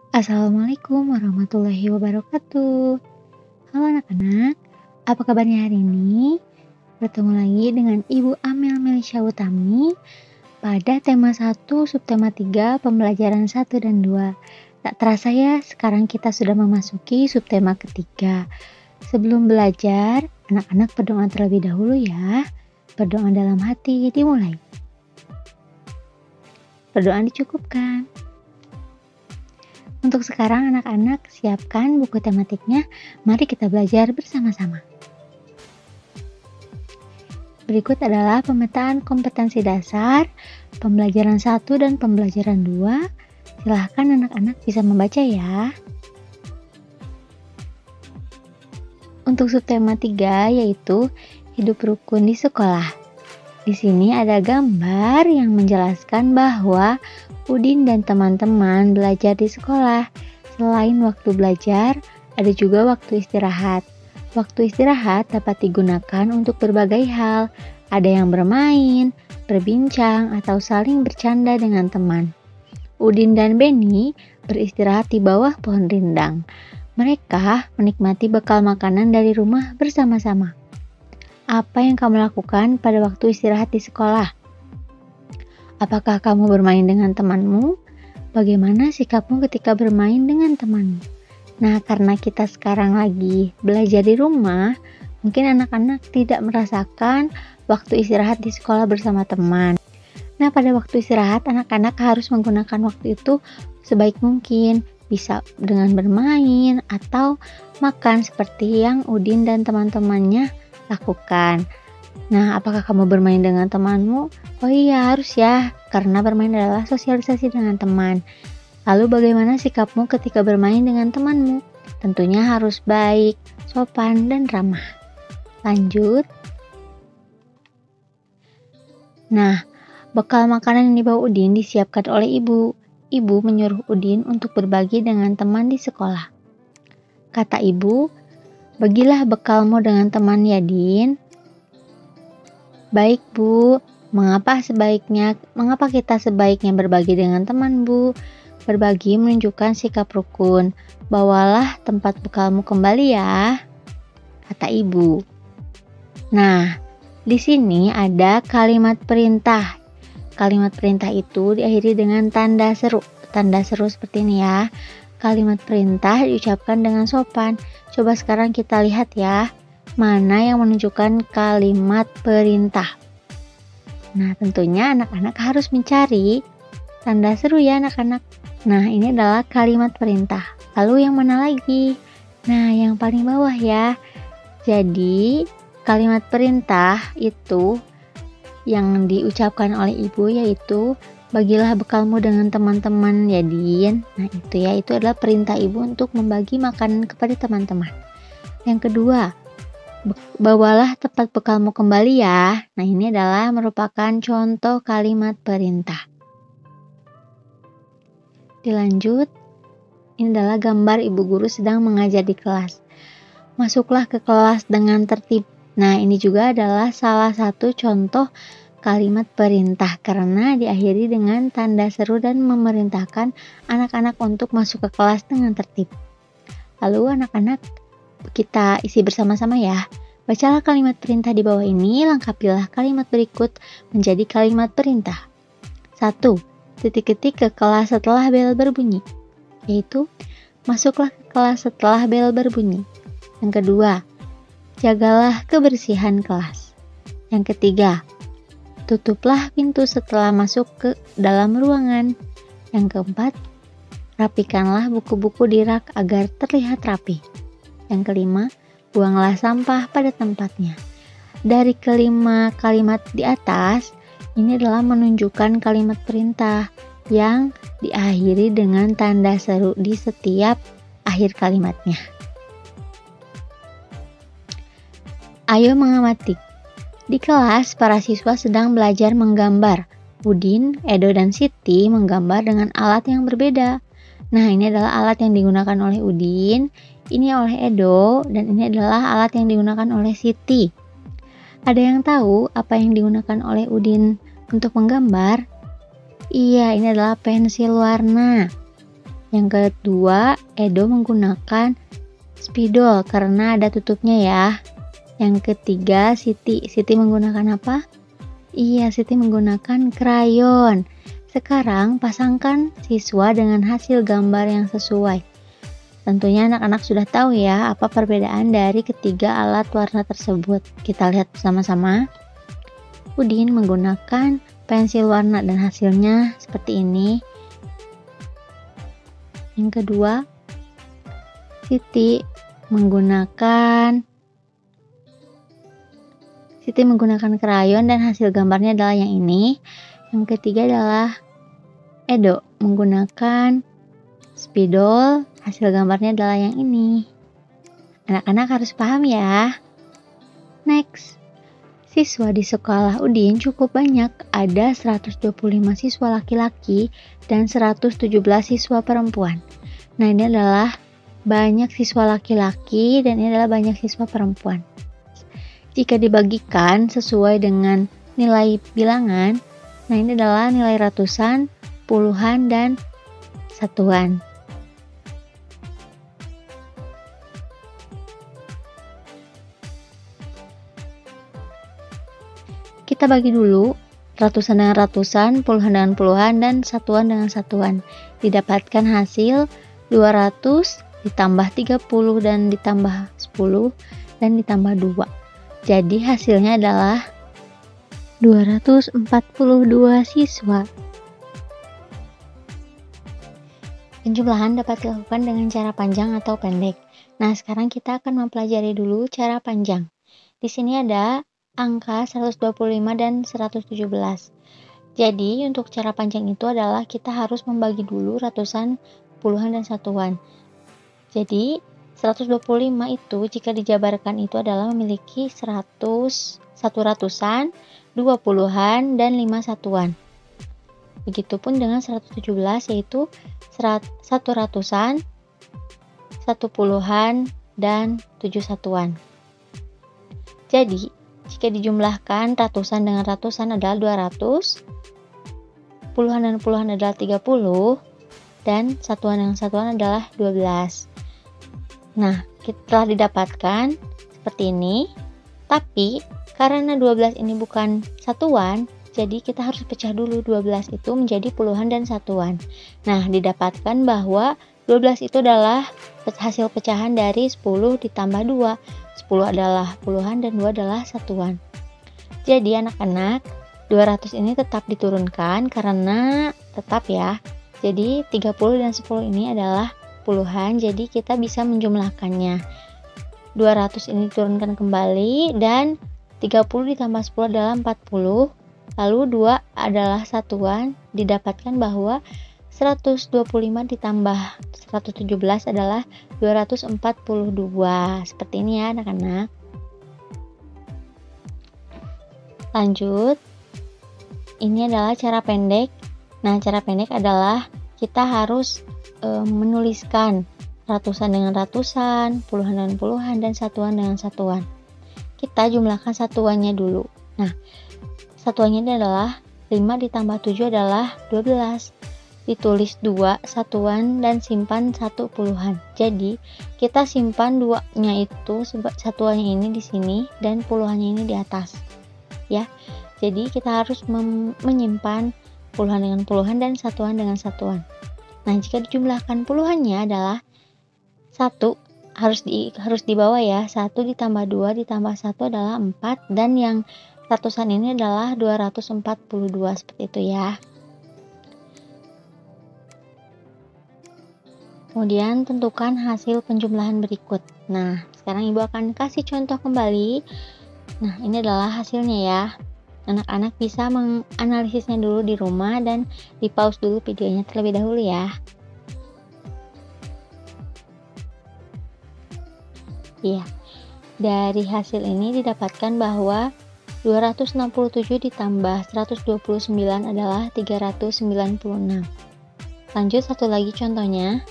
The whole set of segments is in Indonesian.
Assalamualaikum warahmatullahi wabarakatuh. Halo anak-anak, apa kabarnya hari ini? Bertemu lagi dengan Ibu Amel Melisha Utami pada tema 1, subtema 3, pembelajaran 1 dan 2. Tak terasa ya, sekarang kita sudah memasuki subtema ketiga. Sebelum belajar, anak-anak berdoa terlebih dahulu ya. Berdoa dalam hati, dimulai. Berdoa dicukupkan. Untuk sekarang anak-anak siapkan buku tematiknya, mari kita belajar bersama-sama. Berikut adalah pemetaan kompetensi dasar, pembelajaran 1 dan pembelajaran 2. Silahkan anak-anak bisa membaca ya. Untuk subtema 3 yaitu hidup rukun di sekolah. Di sini ada gambar yang menjelaskan bahwa Udin dan teman-teman belajar di sekolah. Selain waktu belajar, ada juga waktu istirahat. Waktu istirahat dapat digunakan untuk berbagai hal. Ada yang bermain, berbincang, atau saling bercanda dengan teman. Udin dan Beni beristirahat di bawah pohon rindang. Mereka menikmati bekal makanan dari rumah bersama-sama. Apa yang kamu lakukan pada waktu istirahat di sekolah? Apakah kamu bermain dengan temanmu? Bagaimana sikapmu ketika bermain dengan temanmu? Nah, karena kita sekarang lagi belajar di rumah, mungkin anak-anak tidak merasakan waktu istirahat di sekolah bersama teman. Nah, pada waktu istirahat, anak-anak harus menggunakan waktu itu sebaik mungkin. Bisa dengan bermain atau makan seperti yang Udin dan teman-temannya lakukan. Nah, apakah kamu bermain dengan temanmu? Oh iya, harus ya, karena bermain adalah sosialisasi dengan teman. Lalu bagaimana sikapmu ketika bermain dengan temanmu? Tentunya harus baik, sopan, dan ramah. Lanjut. Nah, bekal makanan yang dibawa Udin disiapkan oleh ibu. Ibu menyuruh Udin untuk berbagi dengan teman di sekolah. Kata ibu, bagilah bekalmu dengan teman ya, Din. Baik, Bu. Mengapa kita sebaiknya berbagi dengan teman, Bu? Berbagi menunjukkan sikap rukun. Bawalah tempat bekalmu kembali ya, kata ibu. Nah, di sini ada kalimat perintah. Kalimat perintah itu diakhiri dengan tanda seru. Tanda seru seperti ini ya. Kalimat perintah diucapkan dengan sopan. Coba sekarang kita lihat ya. Mana yang menunjukkan kalimat perintah? Nah, tentunya anak-anak harus mencari tanda seru ya anak-anak. Nah, ini adalah kalimat perintah. Lalu yang mana lagi? Nah, yang paling bawah ya. Jadi, kalimat perintah itu yang diucapkan oleh ibu yaitu bagilah bekalmu dengan teman-teman ya, Din. Nah, itu adalah perintah ibu untuk membagi makanan kepada teman-teman. Yang kedua, bawalah tempat bekalmu kembali ya. Nah, ini adalah merupakan contoh kalimat perintah. Dilanjut, ini adalah gambar ibu guru sedang mengajar di kelas. Masuklah ke kelas dengan tertib. Nah, ini juga adalah salah satu contoh kalimat perintah karena diakhiri dengan tanda seru dan memerintahkan anak-anak untuk masuk ke kelas dengan tertib. Lalu anak-anak kita isi bersama-sama ya. Bacalah kalimat perintah di bawah ini, lengkapilah kalimat berikut menjadi kalimat perintah. 1. Ketik ke kelas setelah bel berbunyi, yaitu masuklah ke kelas setelah bel berbunyi. Yang kedua, jagalah kebersihan kelas. Yang ketiga, tutuplah pintu setelah masuk ke dalam ruangan. Yang keempat, rapikanlah buku-buku di rak agar terlihat rapi. Yang kelima, buanglah sampah pada tempatnya. Dari kelima kalimat di atas, ini adalah menunjukkan kalimat perintah yang diakhiri dengan tanda seru di setiap akhir kalimatnya. Ayo mengamati. Di kelas, para siswa sedang belajar menggambar. Udin, Edo, dan Siti menggambar dengan alat yang berbeda. Nah, ini adalah alat yang digunakan oleh Udin, ini oleh Edo, dan ini adalah alat yang digunakan oleh Siti. Ada yang tahu apa yang digunakan oleh Udin untuk menggambar? Iya, ini adalah pensil warna. Yang kedua, Edo menggunakan spidol karena ada tutupnya ya. Yang ketiga, Siti menggunakan apa? Iya, Siti menggunakan krayon. Sekarang pasangkan siswa dengan hasil gambar yang sesuai. Tentunya anak-anak sudah tahu ya apa perbedaan dari ketiga alat warna tersebut. Kita lihat bersama-sama. Udin menggunakan pensil warna dan hasilnya seperti ini. Yang kedua, Siti menggunakan krayon dan hasil gambarnya adalah yang ini. Yang ketiga adalah Edo menggunakan spidol, hasil gambarnya adalah yang ini. Anak-anak harus paham ya. Next, siswa di sekolah Udin cukup banyak, ada 125 siswa laki-laki dan 117 siswa perempuan. Nah, ini adalah banyak siswa laki-laki dan ini adalah banyak siswa perempuan. Jika dibagikan sesuai dengan nilai bilangan, nah ini adalah nilai ratusan, puluhan, dan satuan. Kita bagi dulu ratusan dengan ratusan, puluhan dengan puluhan, dan satuan dengan satuan. Didapatkan hasil 200 ditambah 30 dan ditambah 10 dan ditambah 2. Jadi hasilnya adalah 242 siswa. Penjumlahan dapat dilakukan dengan cara panjang atau pendek. Nah, sekarang kita akan mempelajari dulu cara panjang. Di sini ada angka 125 dan 117. Jadi, untuk cara panjang itu adalah kita harus membagi dulu ratusan, puluhan, dan satuan. Jadi, 125 itu jika dijabarkan itu adalah memiliki 100, 1 ratusan, 2 puluhan, dan 5 satuan. Begitupun dengan 117 yaitu 1 ratusan, 1 puluhan, dan 7 satuan. Jadi, jika dijumlahkan ratusan dengan ratusan adalah 200, puluhan dan puluhan adalah 30, dan satuan dengan satuan adalah 12. Nah, telah didapatkan seperti ini, tapi karena 12 ini bukan satuan, jadi kita harus pecah dulu 12 itu menjadi puluhan dan satuan. Nah, didapatkan bahwa 12 itu adalah hasil pecahan dari 10 ditambah 2. 10 adalah puluhan dan 2 adalah satuan. Jadi anak-anak, 200 ini tetap diturunkan karena tetap ya. Jadi 30 dan 10 ini adalah puluhan, jadi kita bisa menjumlahkannya. 200 ini diturunkan kembali dan 30 ditambah 10 adalah 40. Lalu 2 adalah satuan, didapatkan bahwa 125 ditambah 117 adalah 242. Seperti ini ya anak-anak. Lanjut. Ini adalah cara pendek. Nah, cara pendek adalah kita harus menuliskan ratusan dengan ratusan, puluhan dengan puluhan, dan satuan dengan satuan. Kita jumlahkan satuannya dulu. Nah, satuannya adalah 5 ditambah 7 adalah 12. Ditulis 2 satuan dan simpan 1 puluhan. Jadi, kita simpan 2-nya itu, satuannya ini di sini dan puluhannya ini di atas. Ya. Jadi, kita harus menyimpan puluhan dengan puluhan dan satuan dengan satuan. Nah, jika dijumlahkan puluhannya adalah 1 harus dibawa ya. 1 ditambah 2 ditambah 1 adalah 4 dan yang ratusan ini adalah 242 seperti itu ya. Kemudian tentukan hasil penjumlahan berikut. Nah, sekarang Ibu akan kasih contoh kembali. Nah, ini adalah hasilnya ya. Anak-anak bisa menganalisisnya dulu di rumah dan di-pause dulu videonya terlebih dahulu ya. Iya. Dari hasil ini didapatkan bahwa 267 ditambah 129 adalah 396. Lanjut satu lagi contohnya.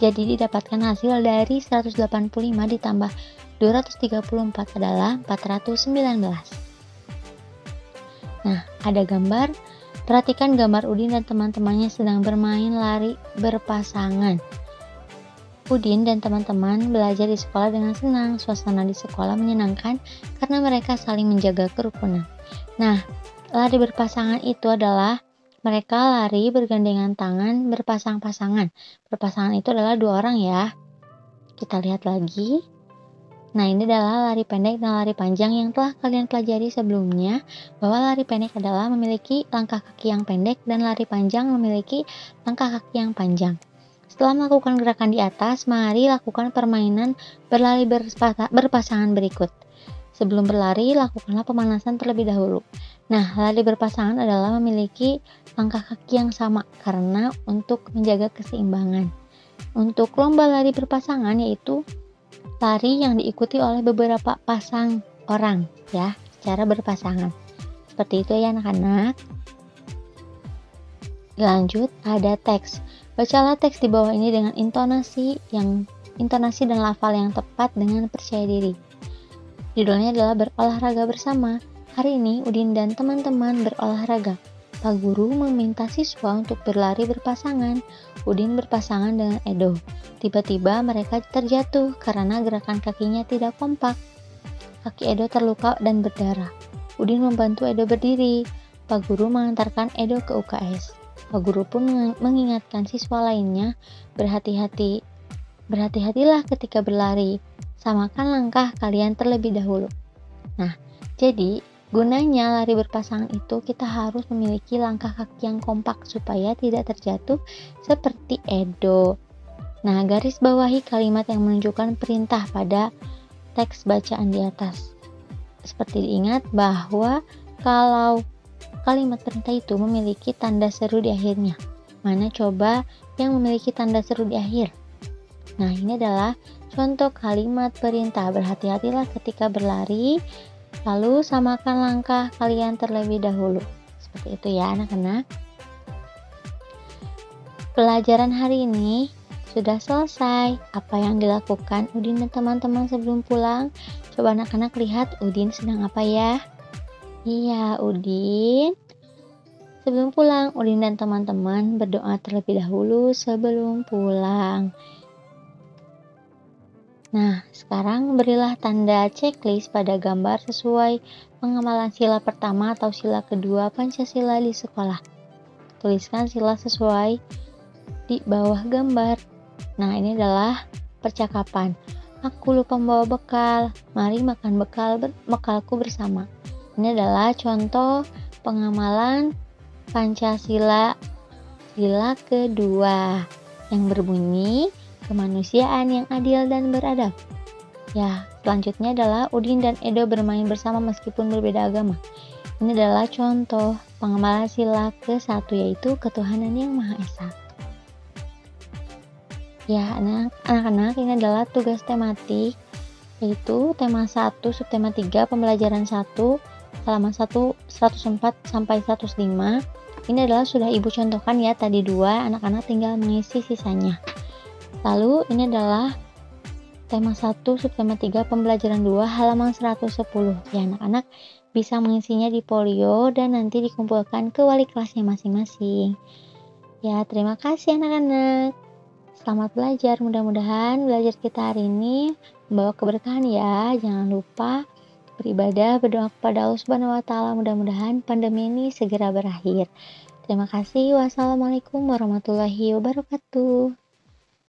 Jadi didapatkan hasil dari 185 ditambah 234 adalah 419. Nah, ada gambar Perhatikan gambar Udin dan teman-temannya sedang bermain lari berpasangan. Udin dan teman-teman belajar di sekolah dengan senang. Suasana di sekolah menyenangkan karena mereka saling menjaga kerukunan. Nah, lari berpasangan itu adalah mereka lari bergandengan tangan berpasang-pasangan. Berpasangan itu adalah 2 orang ya. Kita lihat lagi. Nah, ini adalah lari pendek dan lari panjang yang telah kalian pelajari sebelumnya, bahwa lari pendek adalah memiliki langkah kaki yang pendek dan lari panjang memiliki langkah kaki yang panjang. Setelah melakukan gerakan di atas, mari lakukan permainan berlari berpasangan berikut. Sebelum berlari, lakukanlah pemanasan terlebih dahulu. Nah, lari berpasangan adalah memiliki langkah kaki yang sama karena untuk menjaga keseimbangan. Untuk lomba lari berpasangan yaitu lari yang diikuti oleh beberapa pasang orang ya, secara berpasangan. Seperti itu ya anak-anak. Lanjut, ada teks. Bacalah teks di bawah ini dengan intonasi dan lafal yang tepat dengan percaya diri. Judulnya adalah berolahraga bersama. Hari ini Udin dan teman-teman berolahraga. Pak Guru meminta siswa untuk berlari berpasangan. Udin berpasangan dengan Edo. Tiba-tiba mereka terjatuh karena gerakan kakinya tidak kompak. Kaki Edo terluka dan berdarah. Udin membantu Edo berdiri. Pak Guru mengantarkan Edo ke UKS. Pak Guru pun mengingatkan siswa lainnya, berhati-hatilah ketika berlari. Samakan langkah kalian terlebih dahulu. Nah, jadi gunanya lari berpasangan itu kita harus memiliki langkah kaki yang kompak supaya tidak terjatuh seperti Edo. Nah, garis bawahi kalimat yang menunjukkan perintah pada teks bacaan di atas. Seperti diingat bahwa kalau kalimat perintah itu memiliki tanda seru di akhirnya. Mana coba yang memiliki tanda seru di akhir? Nah, ini adalah contoh kalimat perintah. Berhati-hatilah ketika berlari, lalu samakan langkah kalian terlebih dahulu. Seperti itu ya anak-anak. Pelajaran hari ini sudah selesai. Apa yang dilakukan Udin dan teman-teman sebelum pulang? Coba anak-anak lihat Udin sedang apa ya? Iya, Udin. Sebelum pulang, Udin dan teman-teman berdoa terlebih dahulu sebelum pulang. Nah, sekarang berilah tanda checklist pada gambar sesuai pengamalan sila pertama atau sila kedua Pancasila di sekolah. Tuliskan sila sesuai di bawah gambar. Nah, ini adalah percakapan. Aku lupa membawa bekal. Mari makan bekalku bersama. Ini adalah contoh pengamalan Pancasila sila kedua yang berbunyi kemanusiaan yang adil dan beradab. Ya, selanjutnya adalah Udin dan Edo bermain bersama meskipun berbeda agama. Ini adalah contoh pengamalan sila ke-1 yaitu ketuhanan yang Maha Esa. Ya, anak-anak ini adalah tugas tematik yaitu tema 1 subtema 3 pembelajaran 1 halaman 104 sampai 105. Ini adalah sudah Ibu contohkan ya tadi 2, anak-anak tinggal mengisi sisanya. Lalu ini adalah tema 1 subtema 3 pembelajaran 2 halaman 110. Ya anak-anak bisa mengisinya di folio dan nanti dikumpulkan ke wali kelasnya masing-masing. Ya terima kasih anak-anak. Selamat belajar, mudah-mudahan belajar kita hari ini membawa keberkahan ya. Jangan lupa beribadah, berdoa kepada Allah Subhanahu wa taala, mudah-mudahan pandemi ini segera berakhir. Terima kasih. Wassalamualaikum warahmatullahi wabarakatuh.